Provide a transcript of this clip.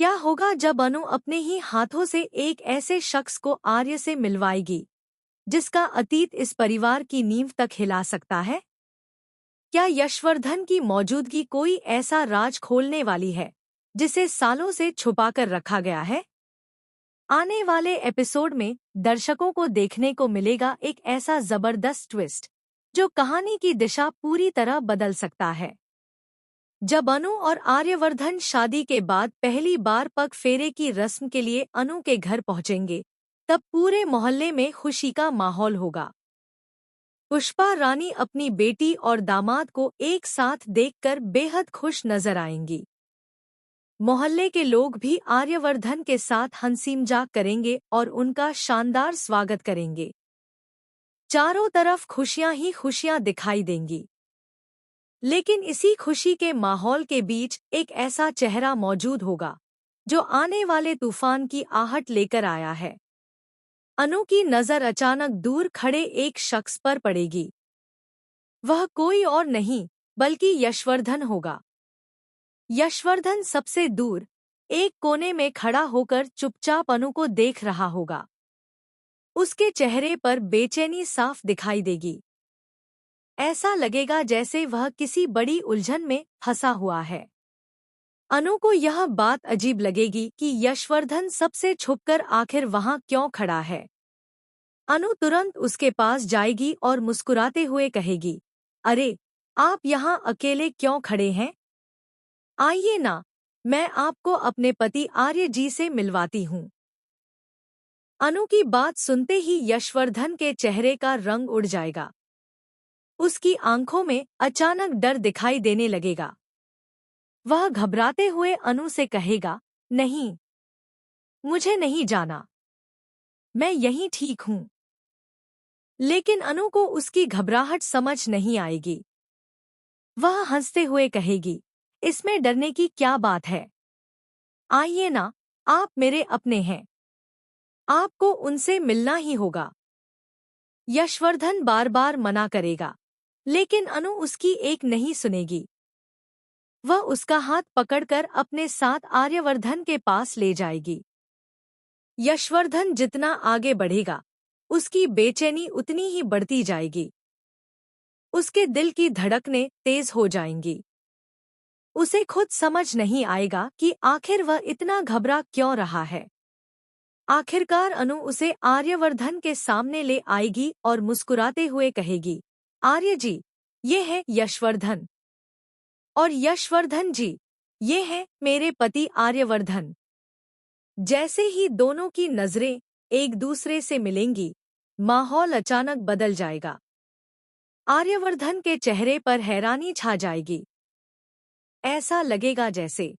क्या होगा जब अनु अपने ही हाथों से एक ऐसे शख्स को आर्य से मिलवाएगी जिसका अतीत इस परिवार की नींव तक हिला सकता है? क्या यशवर्धन की मौजूदगी कोई ऐसा राज खोलने वाली है जिसे सालों से छुपाकर रखा गया है? आने वाले एपिसोड में दर्शकों को देखने को मिलेगा एक ऐसा जबरदस्त ट्विस्ट जो कहानी की दिशा पूरी तरह बदल सकता है। जब अनु और आर्यवर्धन शादी के बाद पहली बार पग फेरे की रस्म के लिए अनु के घर पहुंचेंगे, तब पूरे मोहल्ले में खुशी का माहौल होगा। पुष्पा रानी अपनी बेटी और दामाद को एक साथ देखकर बेहद खुश नजर आएंगी। मोहल्ले के लोग भी आर्यवर्धन के साथ हंसी मजाक करेंगे और उनका शानदार स्वागत करेंगे। चारों तरफ खुशियां ही खुशियां दिखाई देंगी। लेकिन इसी खुशी के माहौल के बीच एक ऐसा चेहरा मौजूद होगा जो आने वाले तूफान की आहट लेकर आया है। अनु की नजर अचानक दूर खड़े एक शख्स पर पड़ेगी। वह कोई और नहीं बल्कि यशवर्धन होगा। यशवर्धन सबसे दूर एक कोने में खड़ा होकर चुपचाप अनु को देख रहा होगा। उसके चेहरे पर बेचैनी साफ दिखाई देगी। ऐसा लगेगा जैसे वह किसी बड़ी उलझन में फंसा हुआ है। अनु को यह बात अजीब लगेगी कि यशवर्धन सबसे छुपकर आखिर वहां क्यों खड़ा है। अनु तुरंत उसके पास जाएगी और मुस्कुराते हुए कहेगी, अरे, आप यहाँ अकेले क्यों खड़े हैं? आइए ना, मैं आपको अपने पति आर्य जी से मिलवाती हूँ। अनु की बात सुनते ही यशवर्धन के चेहरे का रंग उड़ जाएगा। उसकी आंखों में अचानक डर दिखाई देने लगेगा। वह घबराते हुए अनु से कहेगा, नहीं, मुझे नहीं जाना, मैं यहीं ठीक हूँ। लेकिन अनु को उसकी घबराहट समझ नहीं आएगी। वह हंसते हुए कहेगी, इसमें डरने की क्या बात है? आइए ना, आप मेरे अपने हैं, आपको उनसे मिलना ही होगा। यशवर्धन बार बार मना करेगा, लेकिन अनु उसकी एक नहीं सुनेगी। वह उसका हाथ पकड़कर अपने साथ आर्यवर्धन के पास ले जाएगी। यशवर्धन जितना आगे बढ़ेगा, उसकी बेचैनी उतनी ही बढ़ती जाएगी। उसके दिल की धड़कनें तेज हो जाएंगी। उसे खुद समझ नहीं आएगा कि आखिर वह इतना घबरा क्यों रहा है। आखिरकार अनु उसे आर्यवर्धन के सामने ले आएगी और मुस्कुराते हुए कहेगी, आर्य जी, ये है यशवर्धन। और यशवर्धन जी, ये है मेरे पति आर्यवर्धन। जैसे ही दोनों की नजरें एक दूसरे से मिलेंगी, माहौल अचानक बदल जाएगा। आर्यवर्धन के चेहरे पर हैरानी छा जाएगी। ऐसा लगेगा जैसे